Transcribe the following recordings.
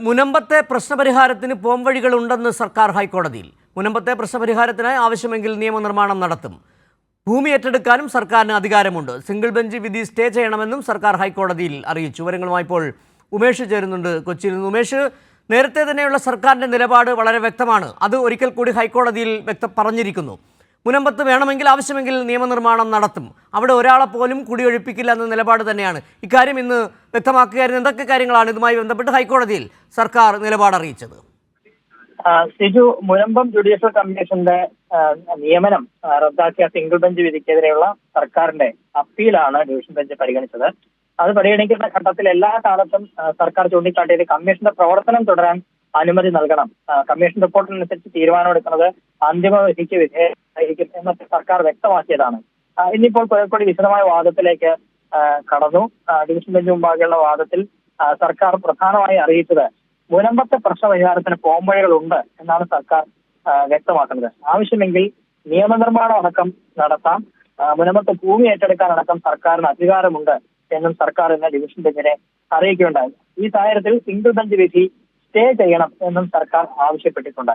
മുനമ്പത്തെ പ്രശ്നപരിഹാരത്തിന് പോംവഴികളുണ്ടെന്ന് സർക്കാർ ഹൈക്കോടതിയിൽ. മുനമ്പത്തെ പ്രശ്നപരിഹാരത്തിനായി ആവശ്യമെങ്കിൽ നിയമനിർമ്മാണം നടത്തും. ഭൂമി ഏറ്റെടുക്കാനും സർക്കാരിന് അധികാരമുണ്ട്. സിംഗിൾ ബെഞ്ച് വിധി സ്റ്റേ ചെയ്യണമെന്നും സർക്കാർ ഹൈക്കോടതിയിൽ അറിയിച്ചു. വിവരങ്ങളുമായി ഇപ്പോൾ ഉമേഷ് ചേരുന്നുണ്ട് കൊച്ചിയിൽ നിന്ന്. ഉമേഷ്, നേരത്തെ തന്നെയുള്ള സർക്കാരിൻ്റെ നിലപാട് വളരെ വ്യക്തമാണ്. അത് ഒരിക്കൽ കൂടി ഹൈക്കോടതിയിൽ പറഞ്ഞിരിക്കുന്നു. മുനമ്പത്ത് വേണമെങ്കിൽ ആവശ്യമെങ്കിൽ നിയമനിർമ്മാണം നടത്തും. അവിടെ ഒരാളെ പോലും കുടിയൊഴിപ്പിക്കില്ല എന്ന നിലപാട് തന്നെയാണ്. ഇക്കാര്യം ഇന്ന് വ്യക്തമാക്കുകയായിരുന്നു. എന്തൊക്കെ കാര്യങ്ങളാണ് ഇതുമായി ബന്ധപ്പെട്ട് ഹൈക്കോടതിയിൽ സർക്കാർ നിലപാട് അറിയിച്ചത്? സിജു, മുനമ്പം ജുഡീഷ്യൽ കമ്മീഷന്റെ നിയമനം റദ്ദാക്കിയ സിംഗിൾ ബെഞ്ച് വിധിക്കെതിരെയുള്ള സർക്കാരിന്റെ അപ്പീലാണ് ഡിവിഷൻ ബെഞ്ച് പരിഗണിച്ചത്. അത് പരിഗണിക്കുന്ന ഘട്ടത്തിൽ എല്ലാ കാലത്തും സർക്കാർ ചൂണ്ടിക്കാട്ടിയത് കമ്മീഷന്റെ പ്രവർത്തനം തുടരാൻ അനുമതി നൽകണം. കമ്മീഷൻ റിപ്പോർട്ടിനനുസരിച്ച് തീരുമാനമെടുക്കുന്നത് അന്തിമ വിധിക്ക് വിധേയമായിരിക്കും എന്നൊക്കെ സർക്കാർ വ്യക്തമാക്കിയതാണ്. ഇന്നിപ്പോൾ കുറെ വിശദമായ വാദത്തിലേക്ക് കടന്നു. ഡിവിഷൻ ബെഞ്ച് മുമ്പാകെയുള്ള വാദത്തിൽ സർക്കാർ പ്രധാനമായി അറിയിച്ചത് മുനമ്പത്തെ പ്രശ്നപരിഹാരത്തിന് പോംവഴികളുണ്ട് എന്നാണ് സർക്കാർ വ്യക്തമാക്കുന്നത്. ആവശ്യമെങ്കിൽ നിയമനിർമ്മാണം അടക്കം നടത്താം, മുനമ്പത്തെ ഭൂമി ഏറ്റെടുക്കാനടക്കം സർക്കാരിന് അധികാരമുണ്ട് എന്നും സർക്കാർ ഇന്ന് ഡിവിഷൻ ബെഞ്ചിനെ അറിയിക്കുകയുണ്ടായി. ഈ സാഹചര്യത്തിൽ സിംഗിൾ ബെഞ്ച് വിധി സ്റ്റേ ചെയ്യണം എന്നും സർക്കാർ ആവശ്യപ്പെട്ടിട്ടുണ്ട്.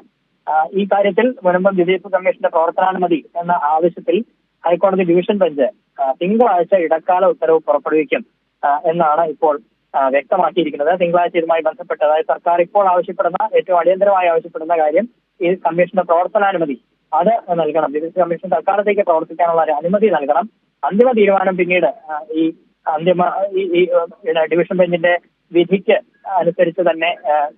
ഈ കാര്യത്തിൽ മുനമ്പം ജുഡീഷ്യൽ കമ്മീഷന്റെ പ്രവർത്തനാനുമതി എന്ന ആവശ്യത്തിൽ ഹൈക്കോടതി ഡിവിഷൻ ബെഞ്ച് തിങ്കളാഴ്ച ഇടക്കാല ഉത്തരവ് പുറപ്പെടുവിക്കും എന്നാണ് ഇപ്പോൾ വ്യക്തമാക്കിയിരിക്കുന്നത്. തിങ്കളാഴ്ച ഇതുമായി ബന്ധപ്പെട്ട്, അതായത് സർക്കാർ ഇപ്പോൾ ആവശ്യപ്പെടുന്ന, ഏറ്റവും അടിയന്തരമായി ആവശ്യപ്പെടുന്ന കാര്യം ഈ കമ്മീഷന്റെ പ്രവർത്തനാനുമതി അത് നൽകണം. ജുഡീഷ്യൽ കമ്മീഷൻ തൽക്കാലത്തേക്ക് പ്രവർത്തിക്കാനുള്ള ഒരു അനുമതി നൽകണം. അന്തിമ തീരുമാനം പിന്നീട് ഈ ഡിവിഷൻ ബെഞ്ചിന്റെ വിധിക്ക് അനുസരിച്ച് തന്നെ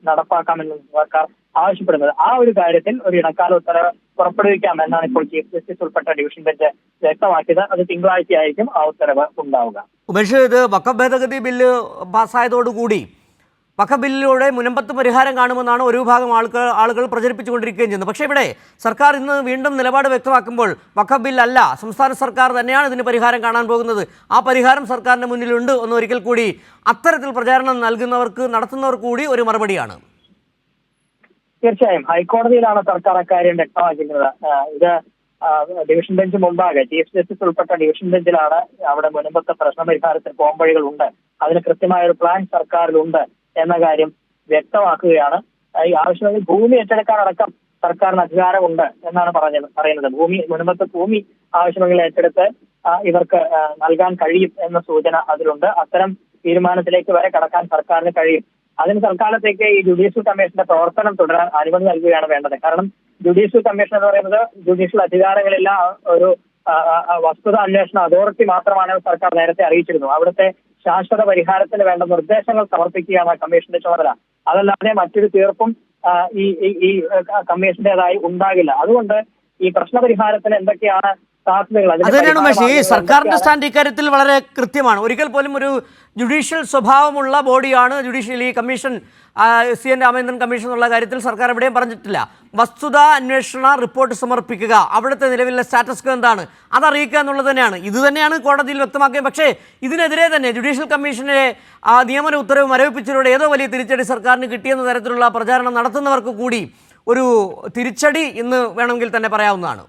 നടപ്പാക്കാമെന്ന് സർക്കാർ ആവശ്യപ്പെടുന്നത്. ആ ഒരു കാര്യത്തിൽ ഒരു ഇടക്കാല ഉത്തരവ് പുറപ്പെടുവിക്കാം എന്നാണ് ഇപ്പോൾ ചീഫ് ജസ്റ്റിസ് ഉൾപ്പെട്ട ഡിവിഷൻ ബെഞ്ച് വ്യക്തമാക്കിയത്. അത് തിങ്കളാഴ്ചയായിരിക്കും ആ ഉത്തരവ് ഉണ്ടാവുക. ഉമേഷ്, ഇത് വഖഫ് ഭേദഗതി ബില്ല് പാസ്സായതോടുകൂടി വഖഫ് ബില്ലിലൂടെ മുനമ്പത്ത് പരിഹാരം കാണുമെന്നാണ് ഒരു വിഭാഗം ആളുകൾ പ്രചരിപ്പിച്ചുകൊണ്ടിരിക്കുകയും ചെയ്യുന്നത്. പക്ഷേ ഇവിടെ സർക്കാർ ഇന്ന് വീണ്ടും നിലപാട് വ്യക്തമാക്കുമ്പോൾ വഖഫ് ബില്ലല്ല, സംസ്ഥാന സർക്കാർ തന്നെയാണ് ഇതിന് പരിഹാരം കാണാൻ പോകുന്നത്, ആ പരിഹാരം സർക്കാരിൻ്റെ മുന്നിലുണ്ട് എന്ന് ഒരിക്കൽ കൂടി അത്തരത്തിൽ പ്രചാരണം നടത്തുന്നവർ കൂടി ഒരു മറുപടിയാണ്. തീർച്ചയായും ഹൈക്കോടതിയിലാണ് സർക്കാർ അക്കാര്യം വ്യക്തമാക്കുന്നത്. ഇത് ഡിവിഷൻ ബെഞ്ച് മുമ്പാകെ ചീഫ് ജസ്റ്റിസ് ഉൾപ്പെട്ട ഡിവിഷൻ ബെഞ്ചിലാണ് അവിടെ മുനമ്പത്തെ പ്രശ്നപരിഹാരത്തിന് പോംവഴികൾ ഉണ്ട്, അതിന് കൃത്യമായ ഒരു പ്ലാൻ സർക്കാരിലുണ്ട് എന്ന കാര്യം വ്യക്തമാക്കുകയാണ്. ഈ ആവശ്യമെങ്കിൽ ഭൂമി ഏറ്റെടുക്കാനടക്കം സർക്കാരിന് അധികാരമുണ്ട് എന്നാണ് പറയുന്നത്. മുനമ്പത്തെ ഭൂമി ആവശ്യമെങ്കിൽ ഏറ്റെടുത്ത് ഇവർക്ക് നൽകാൻ കഴിയും എന്ന സൂചന അതിലുണ്ട്. അത്തരം തീരുമാനത്തിലേക്ക് വരെ കടക്കാൻ സർക്കാരിന് കഴിയും. അതിന് തൽക്കാലത്തേക്ക് ഈ ജുഡീഷ്യൽ കമ്മീഷന്റെ പ്രവർത്തനം തുടരാൻ അനുമതി നൽകുകയാണ് വേണ്ടത്. കാരണം ജുഡീഷ്യൽ കമ്മീഷൻ എന്ന് പറയുന്നത് ജുഡീഷ്യൽ അധികാരങ്ങളില്ല, ഒരു വസ്തുത അന്വേഷണ അതോറിറ്റി മാത്രമാണ് സർക്കാർ നേരത്തെ അറിയിച്ചിരുന്നു. അവിടുത്തെ ശാശ്വത പരിഹാരത്തിന് വേണ്ട നിർദ്ദേശങ്ങൾ സമർപ്പിക്കുകയാണ് കമ്മീഷന്റെ ചുമതല. അതല്ലാതെ മറ്റൊരു തീർപ്പും ഈ കമ്മീഷന്റേതായി ഉണ്ടാകില്ല. അതുകൊണ്ട് ഈ പ്രശ്നപരിഹാരത്തിന് എന്തൊക്കെയാണ് സാധ്യതകൾ, സർക്കാരിന്റെ സ്റ്റാൻഡ് ഇക്കാര്യത്തിൽ വളരെ കൃത്യമാണ്. ഒരിക്കൽ പോലും ഒരു ജുഡീഷ്യൽ സ്വഭാവമുള്ള ബോഡിയാണ് ജുഡീഷ്യൽ ഈ കമ്മീഷൻ, CN രാമചന്ദ്രൻ കമ്മീഷൻ എന്നുള്ള കാര്യത്തിൽ സർക്കാർ എവിടെയും പറഞ്ഞിട്ടില്ല. വസ്തുത അന്വേഷണ റിപ്പോർട്ട് സമർപ്പിക്കുക, അവിടുത്തെ നിലവിലെ സ്റ്റാറ്റസ് എന്താണ് അതറിയിക്കുക എന്നുള്ളത് തന്നെയാണ്. ഇത് തന്നെയാണ് കോടതിയിൽ വ്യക്തമാക്കിയത്. പക്ഷേ ഇതിനെതിരെ തന്നെ ജുഡീഷ്യൽ കമ്മീഷനെ നിയമന ഉത്തരവ് മരവിപ്പിച്ചതിലൂടെ ഏതോ വലിയ തിരിച്ചടി സർക്കാരിന് കിട്ടിയെന്ന തരത്തിലുള്ള പ്രചാരണം നടത്തുന്നവർക്ക് കൂടി ഒരു തിരിച്ചടി ഇന്ന് വേണമെങ്കിൽ തന്നെ പറയാവുന്നതാണ്.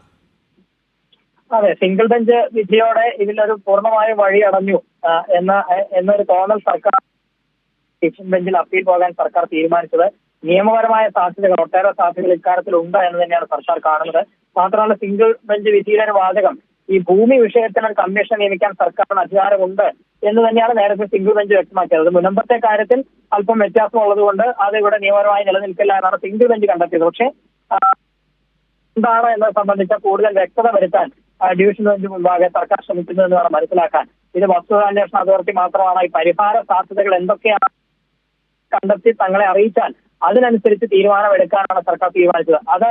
അതെ, സിംഗിൾ ബെഞ്ച് വിധിയോടെ ഇതിലൊരു പൂർണ്ണമായ വഴി അടഞ്ഞു എന്നൊരു തോന്നൽ സർക്കാർ ഡിവിഷൻ ബെഞ്ചിൽ അപ്പീൽ പോകാൻ സർക്കാർ തീരുമാനിച്ചത് നിയമപരമായ സാധ്യതകൾ, ഒട്ടേറെ സാധ്യതകൾ ഇക്കാര്യത്തിൽ ഉണ്ട് എന്ന് തന്നെയാണ് സർക്കാർ കാണുന്നത്. മാത്രമല്ല, സിംഗിൾ ബെഞ്ച് വിധിയിലെ ഒരു വാചകം ഈ ഭൂമി വിഷയത്തിന് ഒരു കമ്മീഷൻ നിയമിക്കാൻ സർക്കാരിന് അധികാരമുണ്ട് എന്ന് തന്നെയാണ് നേരത്തെ സിംഗിൾ ബെഞ്ച് വ്യക്തമാക്കിയത്. മുനമ്പത്തെ കാര്യത്തിൽ അല്പം വ്യത്യാസമുള്ളത് കൊണ്ട് അത് ഇവിടെ നിയമപരമായി നിലനിൽക്കില്ല എന്നാണ് സിംഗിൾ ബെഞ്ച് കണ്ടെത്തിയത്. പക്ഷേ എന്താണ് എന്നത് സംബന്ധിച്ച കൂടുതൽ വ്യക്തത വരുത്താൻ ഡിവിഷൻ ബെഞ്ച് മുമ്പാകെ സർക്കാർ ശ്രമിക്കുന്നു എന്ന് വേണം മനസ്സിലാക്കാൻ. ഇത് വസ്തുതാന്വേഷണ അതോറിറ്റി മാത്രമാണ്. ഈ പരിഹാര സാധ്യതകൾ എന്തൊക്കെയാണ് കണ്ടെത്തി തങ്ങളെ അറിയിച്ചാൽ അതിനനുസരിച്ച് തീരുമാനമെടുക്കാനാണ് സർക്കാർ തീരുമാനിച്ചത്. അത്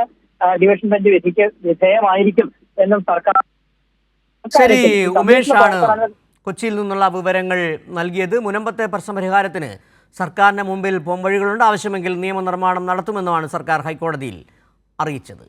ഡിവിഷൻ ബെഞ്ച് വിധിക്ക് വിധേയമായിരിക്കും എന്നും സർക്കാർ. ശരി, ഉമേഷാണ് കൊച്ചിയിൽ നിന്നുള്ള വിവരങ്ങൾ നൽകിയത്. മുനമ്പത്തെ പ്രശ്നപരിഹാരത്തിന് സർക്കാരിന് മുമ്പിൽ പോംവഴികളുണ്ട്, ആവശ്യമെങ്കിൽ നിയമനിർമ്മാണം നടത്തുമെന്നുമാണ് സർക്കാർ ഹൈക്കോടതിയിൽ അറിയിച്ചത്.